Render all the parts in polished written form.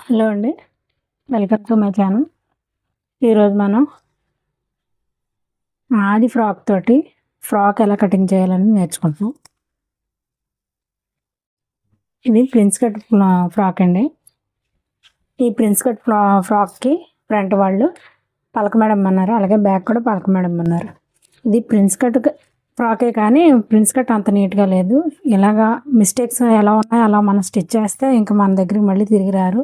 Hello అండి, welcome to my channel. ఈరోజు మనం ఆది ఫ్రాక్ తోటి ఫ్రాక్ ఎలా కటింగ్ చేయాలని నేర్చుకుంటున్నాం. ఇది ప్రిన్స్ కట్ ఫ్రాక్ అండి. ఈ ప్రిన్స్ కట్ ఫ్రాక్కి ఫ్రంట్ వాళ్ళు పలక మేడం అన్నారు, అలాగే బ్యాక్ కూడా పలక మేడం అన్నారు. ఇది ప్రిన్స్ కట్ ఫ్రాకే కానీ ప్రిన్స్ కట్ అంత నీట్గా లేదు. ఇలాగా మిస్టేక్స్ ఎలా ఉన్నాయో అలా మనం స్టిచ్ చేస్తే ఇంకా మన దగ్గరికి మళ్ళీ తిరిగి రారు.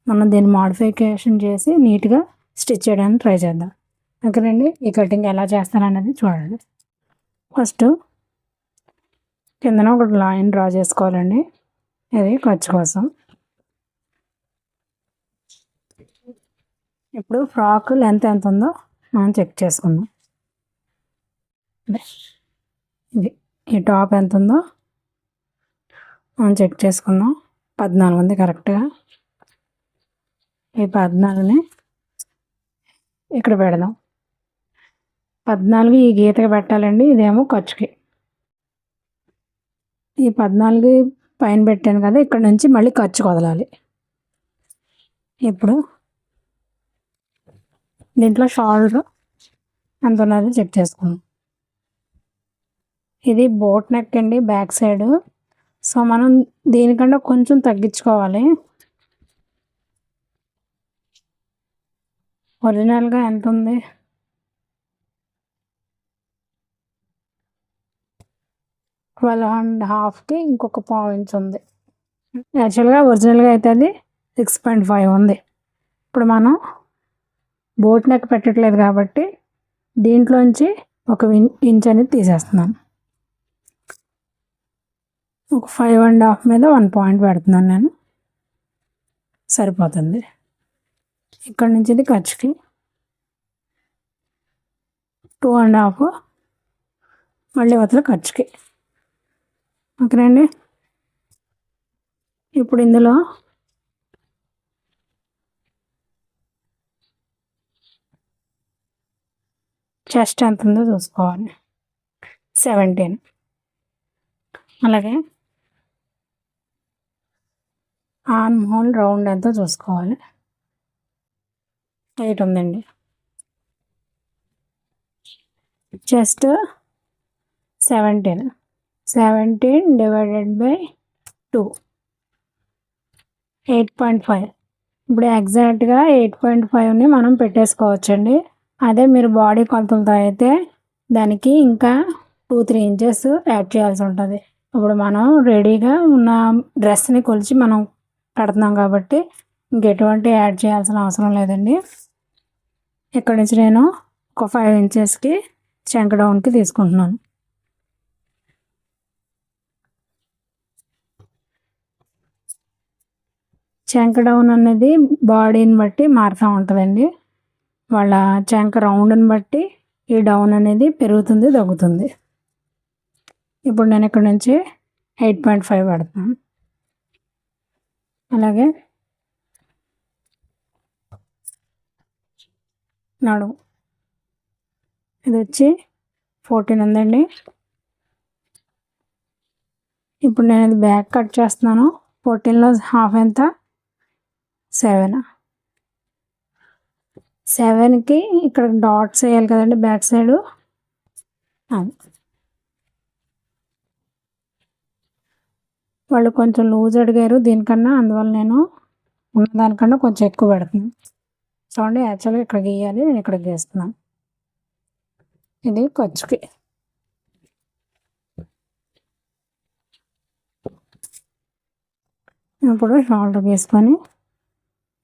మనం దీన్ని మోడిఫికేషన్ చేసి నీట్గా స్టిచ్ చేయడానికి ట్రై చేద్దాం. ఓకేనండి, ఈ కటింగ్ ఎలా చేస్తాననేది చూడండి. ఫస్ట్ కిందన ఒక లైన్ డ్రా చేసుకోవాలండి. ఇది ఖర్చు కోసం. ఇప్పుడు ఫ్రాక్ లెంత్ ఎంత ఉందో మనం చెక్ చేసుకుందాం. ఇది ఈ టాప్ ఎంత ఉందో మనం చెక్ చేసుకుందాం. 14 ఉంది కరెక్ట్గా. ఈ 14ని ఇక్కడ పెడదాం. 14 ఈ గీతకి పెట్టాలండి, ఇదేమో ఖర్చుకి. ఈ 14 పైన పెట్టాను కదా, ఇక్కడ నుంచి మళ్ళీ ఖర్చు వదలాలి. ఇప్పుడు దీంట్లో షోల్డర్ ఎంత ఉన్నది చెక్ చేసుకుందాం. ఇది బోట్ నెక్ అండి, బ్యాక్ సైడ్. సో మనం దీనికంటే కొంచెం తగ్గించుకోవాలి. ఒరిజినల్గా ఎంత ఉంది? 12.5కి ఇంకొక పాయింట్స్ ఉంది. యాక్చువల్గా ఒరిజినల్గా అయితే అది 6.5 ఉంది. ఇప్పుడు మనం బోట్ నెక్ పెట్టట్లేదు కాబట్టి దీంట్లోంచి 1 ఇంచ్ అనేది తీసేస్తున్నాను. ఒక 5.5 మీద 1 పాయింట్ పెడుతున్నాను నేను, సరిపోతుంది. ఇక్కడ నుంచి ఇది ఖర్చుకి 2.5, మళ్ళీ వతల ఖర్చుకి. ఓకేనండి, ఇప్పుడు ఇందులో చెస్ట్ ఎంత ఉందో చూసుకోవాలి. 17. అలాగే ఆర్మ్ హోల్ రౌండ్ ఎంతో చూసుకోవాలి. 8 ఉందండి. Chest 17 divided by 2, 8.5. ఇప్పుడు ఎగ్జాక్ట్గా 8.5ని మనం పెట్టేసుకోవచ్చండి. అదే మీరు బాడీ కొలతలతో అయితే దానికి ఇంకా 2-3 ఇంచెస్ యాడ్ చేయాల్సి ఉంటుంది. ఇప్పుడు మనం రెడీగా ఉన్న డ్రెస్ని కొలిచి మనం కడుతున్నాం కాబట్టి ఇంకెటువంటి యాడ్ చేయాల్సిన అవసరం లేదండి. ఇక్కడ నుంచి నేను ఒక 5 ఇంచెస్కి చంక డౌన్కి తీసుకుంటున్నాను. చంక డౌన్ అనేది బాడీని బట్టి మారుతూ ఉంటుందండి. వాళ్ళ చంక రౌండ్ని బట్టి ఈ డౌన్ అనేది పెరుగుతుంది, తగ్గుతుంది. ఇప్పుడు నేను ఇక్కడ నుంచి 8.5 పెడతాను. అలాగే నడుము ఇది వచ్చి 14 ఉందండి. ఇప్పుడు నేను ఇది బ్యాక్ కట్ చేస్తున్నాను. 14లో హాఫ్ ఎంత? 7కి ఇక్కడ డాట్స్ వేయాలి కదండి బ్యాక్ సైడు. వాళ్ళు కొంచెం లూజ్ అడిగారు దీనికన్నా, అందువల్ల నేను ఉన్నదానికన్నా కొంచెం ఎక్కువ పెడుతున్నాను. చూడండి, యాక్చువల్గా ఇక్కడ గీయాలి, నేను ఇక్కడ గీస్తున్నాను. ఇది ఖర్చుకి. ఇప్పుడు షోల్డర్ గీసుకొని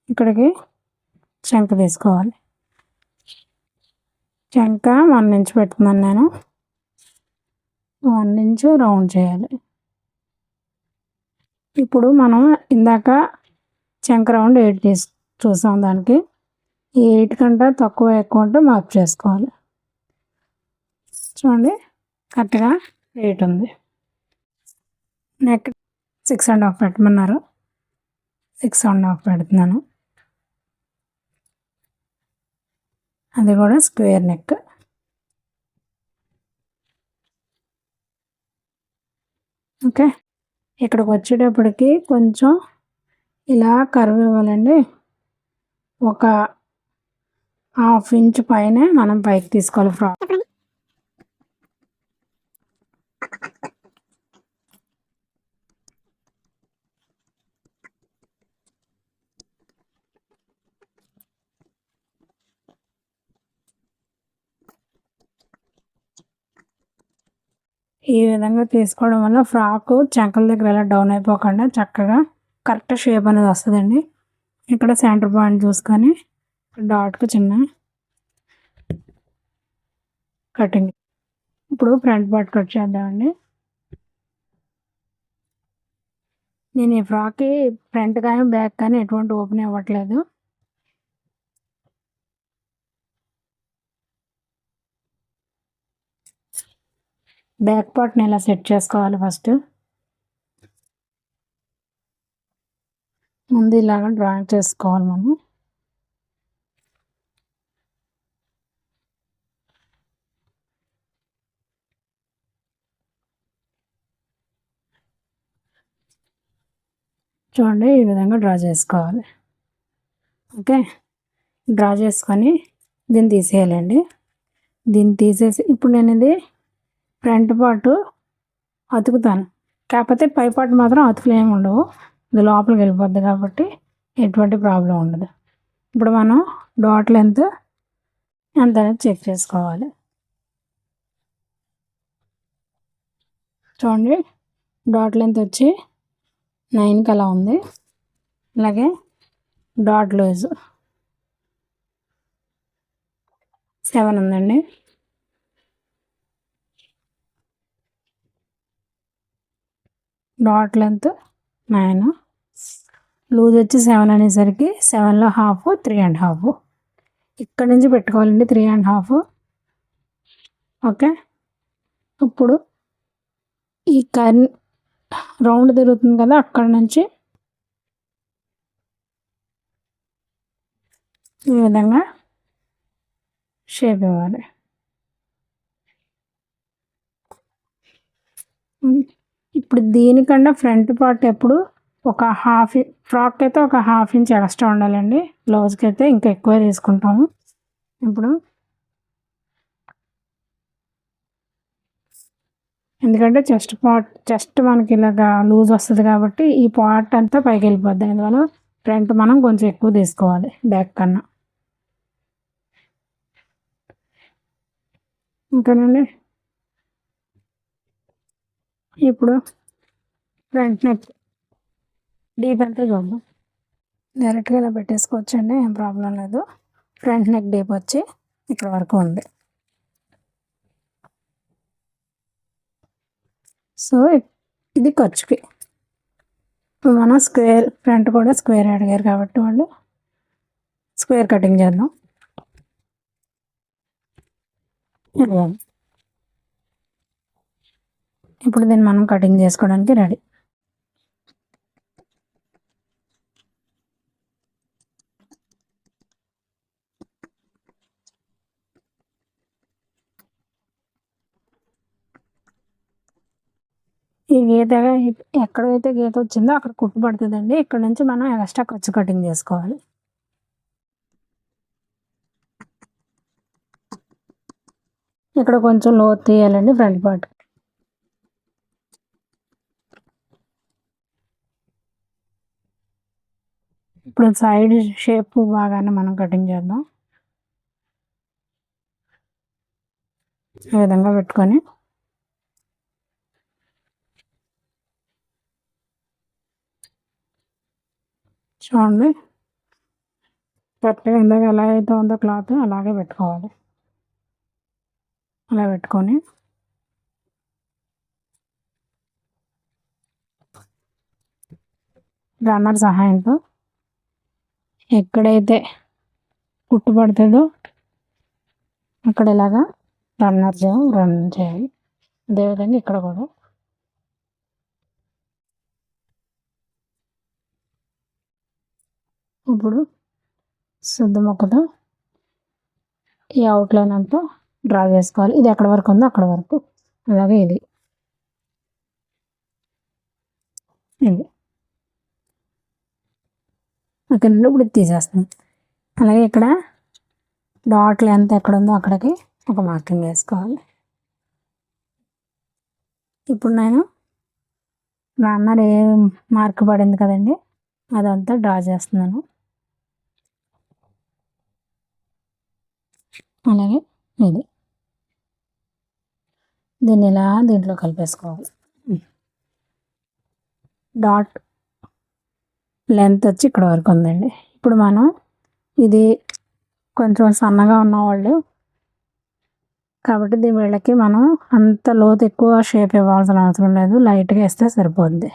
ఇక్కడికి చంక తీసుకోవాలి. చంక 1 ఇంచ్ పెడుతున్నాను నేను. 1 ఇంచ్ రౌండ్ చేయాలి. ఇప్పుడు మనం ఇందాక చంక రౌండ్ 8 చూసాం. దానికి ఈ 8 కంటే తక్కువ ఎక్కువ ఉంటే మార్క్ చేసుకోవాలి. చూడండి, కరెక్ట్గా 8 ఉంది. నెక్ 6.5 పెట్టమన్నారు, 6.5 పెడుతున్నాను. అది కూడా స్క్వేర్ నెక్. ఓకే, ఇక్కడికి వచ్చేటప్పటికి కొంచెం ఇలా కర్వ్ ఇవ్వాలండి. ఒక హాఫ్ ఇంచ్ పైన మనం పైకి తీసుకోవాలి ఫ్రాక్. ఈ విధంగా తీసుకోవడం వల్ల ఫ్రాక్ చంకల దగ్గర ఎలా డౌన్ అయిపోకుండా చక్కగా కరెక్ట్ షేప్ అనేది వస్తుందండి. ఇక్కడ సెంటర్ పాయింట్ చూసుకొని డాట్కు చిన్న కటింగ్. ఇప్పుడు ఫ్రంట్ పార్ట్ కట్ చేద్దామండి. నేను ఈ ఫ్రాక్కి ఫ్రంట్ కానీ బ్యాక్ కానీ ఎటువంటి ఓపెన్ ఇవ్వట్లేదు. బ్యాక్ పార్ట్ని ఇలా సెట్ చేసుకోవాలి. ఫస్ట్ ముందు ఇలాగా డ్రాయింగ్ చేసుకోవాలి మనం. చూడండి ఈ విధంగా డ్రా చేసుకోవాలి. ఓకే, డ్రా చేసుకొని దీన్ని తీసేయాలండి. దీన్ని తీసేసి ఇప్పుడు నేను ఇది ఫ్రంట్ పార్ట్ అతుకుతాను, కాకపోతే పై పార్ట్ మాత్రం అతుకులు ఏమి ఉండవు, ఇది లోపలికి వెళ్ళిపోద్ది కాబట్టి ఎటువంటి ప్రాబ్లం ఉండదు. ఇప్పుడు మనం డాట్ లెంత్ ఎంత అనేది చెక్ చేసుకోవాలి. చూడండి డాట్ లెంత్ వచ్చి 9కి అలా ఉంది. అలాగే డాట్ లూజ్ 7 ఉందండి. డాట్ లెంత్ 9, లూజ్ వచ్చి 7 అనేసరికి 7లో హాఫ్ 3.5 ఇక్కడ నుంచి పెట్టుకోవాలండి. 3.5. ఓకే, ఇప్పుడు ఈ రౌండ్ తిరుగుతుంది కదా, అక్కడ నుంచి ఈ విధంగా షేప్ ఇవ్వాలి. ఇప్పుడు దీనికన్నా ఫ్రంట్ పార్ట్ ఎప్పుడు ఒక ఫ్రాక్ అయితే ఒక హాఫ్ ఇంచ్ ఎక్స్ట్రా ఉండాలండి. బ్లౌజ్కి అయితే ఇంకా ఎక్కువ తీసుకుంటాము. ఇప్పుడు ఎందుకంటే చెస్ట్ మనకి ఇలాగా లూజ్ వస్తుంది కాబట్టి ఈ పార్ట్ అంతా పైకి వెళ్ళిపోద్ది. అందువల్ల ఫ్రంట్ మనం కొంచెం ఎక్కువ తీసుకోవాలి బ్యాక్ కన్నా. ఇంకానండి ఇప్పుడు ఫ్రంట్ నెక్ డీప్ అంతా చూద్దాం. డైరెక్ట్గా ఇలా పెట్టేసుకోవచ్చండి, ఏం ప్రాబ్లం లేదు. ఫ్రంట్ నెక్ డీప్ వచ్చి ఇక్కడ వరకు ఉంది. సో ఇది ఖర్చుకి. ఇప్పుడు మనం స్క్వేర్ ఫ్రంట్ కూడా స్క్వేర్ అడిగారు కాబట్టి వాళ్ళు స్క్వేర్ కటింగ్ చేద్దాం. ఇప్పుడు దీన్ని మనం కటింగ్ చేసుకోవడానికి రెడీ. ఈ గీత ఎక్కడైతే గీత వచ్చిందో అక్కడ కుట్టు పడుతుందండి. ఇక్కడ నుంచి మనం ఎక్స్ట్రా ఖర్చు కటింగ్ చేసుకోవాలి. ఇక్కడ కొంచెం లోతు తీయాలండి ఫ్రంట్ పార్ట్. ఇప్పుడు సైడ్ షేప్ బాగానే మనం కటింగ్ చేద్దాం. ఈ విధంగా పెట్టుకొని చూడండి కరెక్ట్గా ఇందాక ఎలా అయితే ఉందో క్లాత్ అలాగే పెట్టుకోవాలి. అలా పెట్టుకొని రన్నర్ సహాయంతో ఎక్కడైతే కుట్టు పడుతుందో అక్కడ ఇలాగా రన్ చేయాలి. అదేవిధంగా ఇక్కడ కూడా ఇప్పుడు శుద్ధ మొక్కతో ఈ అవుట్లైన్ అంతా డ్రా చేసుకోవాలి. ఇది ఎక్కడ వరకు ఉందో అక్కడ వరకు. అలాగే ఇది అక్కడ నుండి ఇప్పుడు తీసేస్తున్నాను. అలాగే ఇక్కడ డాట్ లెంత్ ఎక్కడ ఉందో అక్కడికి ఒక మార్కింగ్ వేసుకోవాలి. ఇప్పుడు నేను రన్నర్ ఏ మార్క్ పడింది కదండి, అదంతా డ్రా చేస్తున్నాను. అలాగే ఇది దీన్ని ఇలా దీంట్లో కలిపేసుకోవాలి. డాట్ లెంత్ వచ్చి ఇక్కడ వరకు ఉందండి. ఇప్పుడు మనం ఇది కొంచెం సన్నగా ఉన్నవాళ్ళు కాబట్టి వీళ్ళకి మనం అంత లోతు ఎక్కువ షేప్ ఇవ్వాల్సిన అవసరం లేదు, లైట్గా వేస్తే సరిపోద్ది.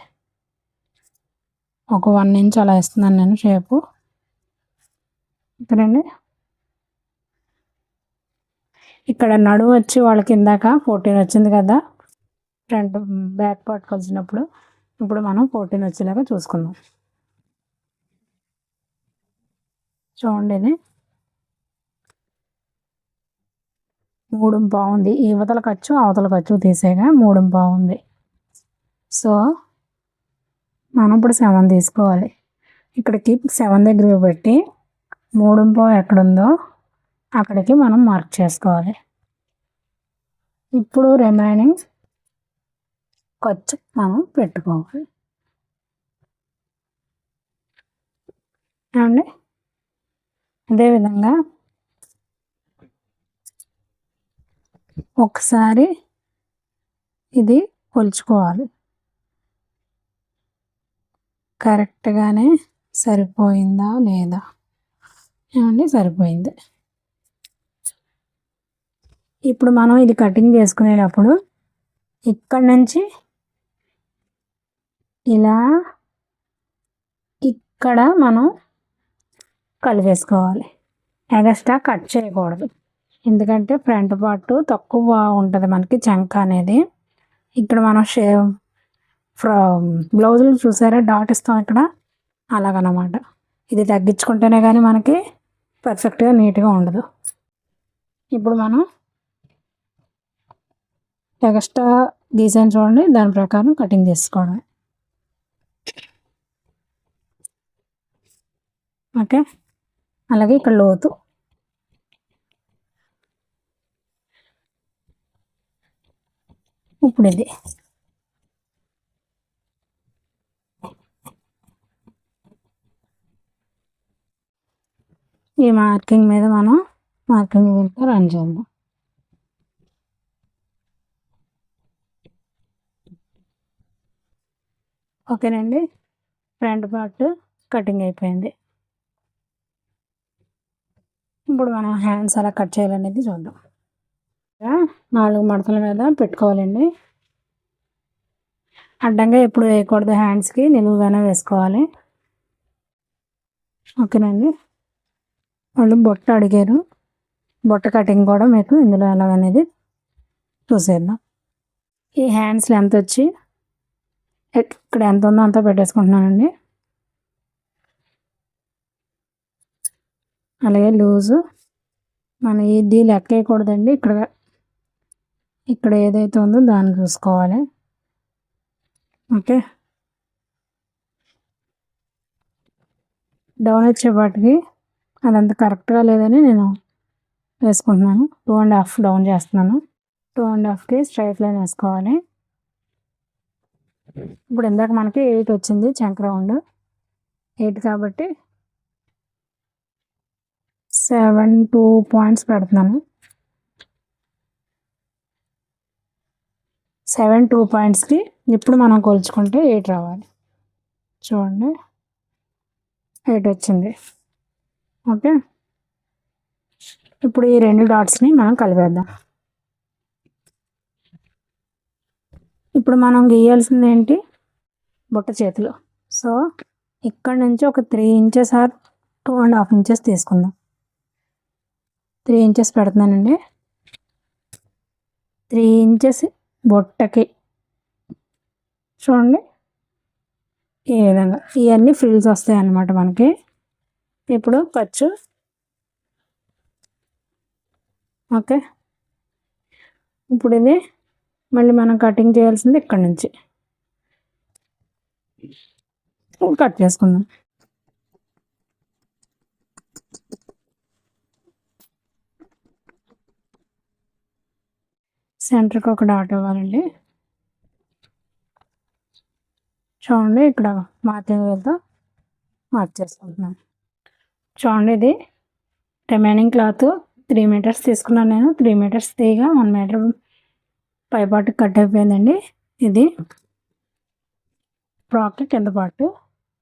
ఒక 1 ఇంచ్ అలా వేస్తున్నాను నేను షేపు. ఇక్కడండి ఇక్కడ నడుము వచ్చి వాళ్ళకి ఇందాక 14 వచ్చింది కదా ఫ్రంట్ బ్యాక్ పార్ట్ కలిసినప్పుడు, ఇప్పుడు మనం 14 వచ్చేలాగా చూసుకుందాం. చూడండి ఇది 3 బాగుంది. ఈ యువతల ఖర్చు అవతల ఖర్చు తీసేగా 3 బాగుంది. సో మనం ఇప్పుడు 7 తీసుకోవాలి. ఇక్కడికి 7 దగ్గర పెట్టి 3 ఎక్కడుందో అక్కడికి మనం మార్క్ చేసుకోవాలి. ఇప్పుడు రిమైనింగ్ ఖర్చు మనం పెట్టుకోవాలి. ఏమండి అదేవిధంగా ఒకసారి ఇది కొలుచుకోవాలి, కరెక్ట్గానే సరిపోయిందా లేదా. ఏమండి సరిపోయింది. ఇప్పుడు మనం ఇది కటింగ్ చేసుకునేటప్పుడు ఇక్కడ నుంచి ఇలా ఇక్కడ మనం కలిపేసుకోవాలి, ఎగస్ట్రా కట్ చేయకూడదు. ఎందుకంటే ఫ్రంట్ పార్ట్ తక్కువ ఉంటుంది మనకి చంక అనేది. ఇక్కడ మనం బ్లౌజులు చూసారా డాట్ ఇస్తాం ఇక్కడ, అలాగనమాట. ఇది తగ్గించుకుంటేనే కానీ మనకి పర్ఫెక్ట్గా నీట్గా ఉండదు. ఇప్పుడు మనం ఎక్స్ట్రా డిజైన్ చూడండి, దాని ప్రకారం కటింగ్ చేసుకోవడం. ఓకే, అలాగే ఇక్కడ లోతు ఇప్పుడు ఇది ఈ మార్కింగ్ మీద మనం మార్కింగ్ మీద రన్ చేద్దాం. ఓకేనండి, ఫ్రంట్ పార్ట్ కటింగ్ అయిపోయింది. ఇప్పుడు మనం హ్యాండ్స్ ఎలా కట్ చేయాలనేది చూద్దాం. 4 మడతల మీద పెట్టుకోవాలండి. అడ్డంగా ఎప్పుడు వేయకూడదు, హ్యాండ్స్కి నిలువుగానే వేసుకోవాలి. ఓకేనండి, వాళ్ళు బొట్ట అడిగారు, బొట్ట కటింగ్ కూడా మీకు ఇందులో ఎలాగనేది చూసేద్దాం. ఈ హ్యాండ్స్ లెంత్ వచ్చి ఇక్కడ ఎంత ఉందో అంతా పెట్టేసుకుంటున్నానండి. అలాగే లూజు మనం ఇది లెక్క వేయకూడదండి, ఇక్కడ ఏదైతే ఉందో దాన్ని చూసుకోవాలి. ఓకే, డౌన్ వచ్చేపాటికి అదంతా కరెక్ట్గా లేదని నేను వేసుకుంటున్నాను. 2.5 డౌన్ చేస్తున్నాను. 2.5కి స్ట్రైట్ లైన్ వేసుకోవాలి. ఇప్పుడు ఇందాక మనకి 8 వచ్చింది చంక రౌండ్, 8 కాబట్టి 7 2 పాయింట్స్ పెడుతున్నాను. 7 2 పాయింట్స్కి ఇప్పుడు మనం కొలుచుకుంటే 8 రావాలి. చూడండి 8 వచ్చింది. ఓకే, ఇప్పుడు ఈ 2 డాట్స్ని మనం కలిపేద్దాం. ఇప్పుడు మనం గీయాల్సింది ఏంటి, బుట్ట చేతులు. సో ఇక్కడ నుంచి ఒక 3 ఇంచెస్ ఆర్ 2.5 ఇంచెస్ తీసుకుందాం. 3 ఇంచెస్ పెడుతున్నానండి. 3 ఇంచెస్ బొట్టకి చూడండి ఈ విధంగా ఇవన్నీ ఫ్రిల్స్ వస్తాయి అన్నమాట మనకి. ఇప్పుడు ఖర్చు ఓకే, ఇప్పుడు ఇది మళ్ళీ మనం కటింగ్ చేయాల్సింది ఇక్కడ నుంచి కట్ చేసుకుందాం. సెంటర్కి ఒక డాట్ ఇవ్వాలండి. చూడండి ఇక్కడ మార్కింగ్ వేలతో మార్క్ చేసుకుంటున్నాను. చూడండి ఇది రిమైనింగ్ క్లాత్ 3 మీటర్స్ తీసుకున్నాను నేను. 3 మీటర్స్ తీయగా 1 మీటర్ పై పార్ట్ కట్ అయిపోయిందండి. ఇది ఫ్రాక్ కింద పార్ట్.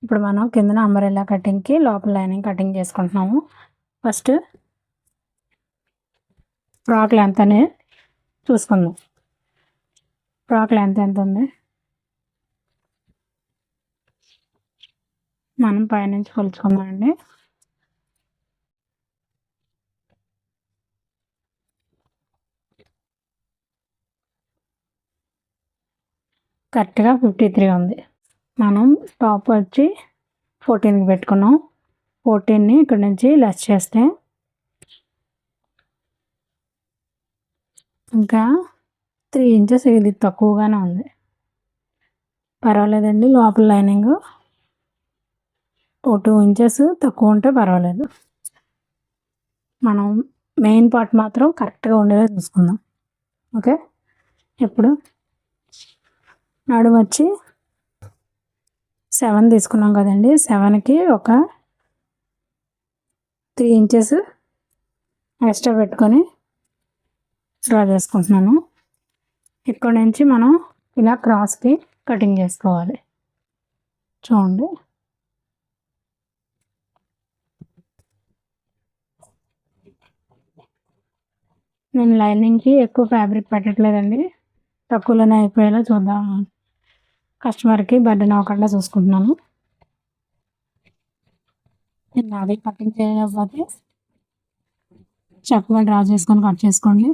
ఇప్పుడు మనం కిందన అంబ్రెల్లా కటింగ్కి లోపల లైనింగ్ కటింగ్ చేసుకుంటున్నాము. ఫస్ట్ ఫ్రాక్ లెంత్ అనేది చూసుకుందాం. ఫ్రాక్ లెంత్ ఎంత ఉంది మనం పైనుంచి కొలుచుకుందామండి. కరెక్ట్గా 53 ఉంది. మనం టాప్ వచ్చి 14కి పెట్టుకున్నాం. 14ని ఇక్కడ నుంచి లెస్ చేస్తే ఇంకా 3 ఇంచెస్ ఇది తక్కువగానే ఉంది. పర్వాలేదండి. లోపల లైనింగ్ 2 ఇంచెస్ తక్కువ ఉంటే పర్వాలేదు. మనం మెయిన్ పార్ట్ మాత్రం కరెక్ట్గా ఉండేలా చూసుకుందాం. ఓకే. ఇప్పుడు నడుము వచ్చి 7 తీసుకున్నాం కదండి. 7కి ఒక 3 ఇంచెస్ ఎక్స్ట్రా పెట్టుకొని డ్రా చేసుకుంటున్నాను. ఇక్కడ నుంచి మనం ఇలా క్రాస్కి కటింగ్ చేసుకోవాలి. చూడండి నేను లైనింగ్కి ఎక్కువ ఫ్యాబ్రిక్ పెట్టట్లేదండి. తక్కువలోనే అయిపోయేలా చూద్దాం, కస్టమర్కి బర్డెన్ అవ్వకుండా చూసుకుంటున్నాను. నేను అది కటింగ్ చేయకపోతే చక్కగా డ్రా చేసుకొని కట్ చేసుకోండి.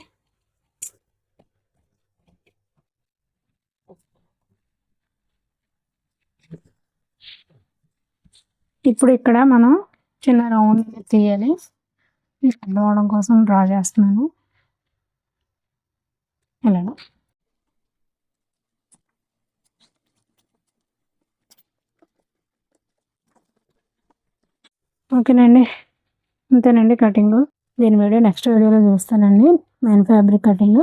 ఇప్పుడు ఇక్కడ మనం చిన్న రౌండ్ తీయాలి. అర్థం అవడం కోసం డ్రా చేస్తున్నాను. ఇలా ఓకేనండి. అంతేనండి కటింగ్. దీని వీడియో నెక్స్ట్ వీడియోలో చూస్తానండి. Main fabric cutting.